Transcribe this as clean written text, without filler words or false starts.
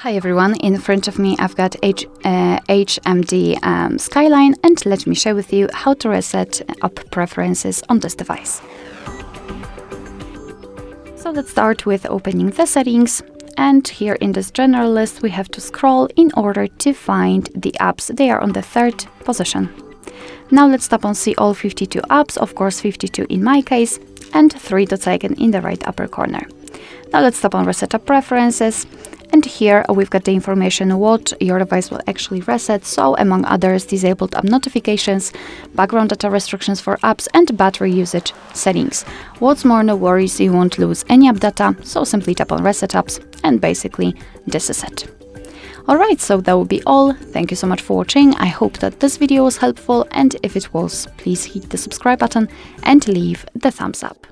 Hi everyone, in front of me I've got HMD Skyline, and let me share with you how to reset up preferences on this device. So let's start with opening the settings, and here in this general list we have to scroll in order to find the apps. They are on the third position. Now let's tap on see all 52 apps, of course 52 in my case, and 3 dots icon in the right upper corner. Now let's tap on reset up preferences. And here we've got the information what your device will actually reset. So among others, disabled app notifications, background data restrictions for apps, and battery usage settings. What's more, no worries, you won't lose any app data. So simply tap on reset apps, and basically this is it. Alright, so that will be all. Thank you so much for watching. I hope that this video was helpful, and if it was, please hit the subscribe button and leave the thumbs up.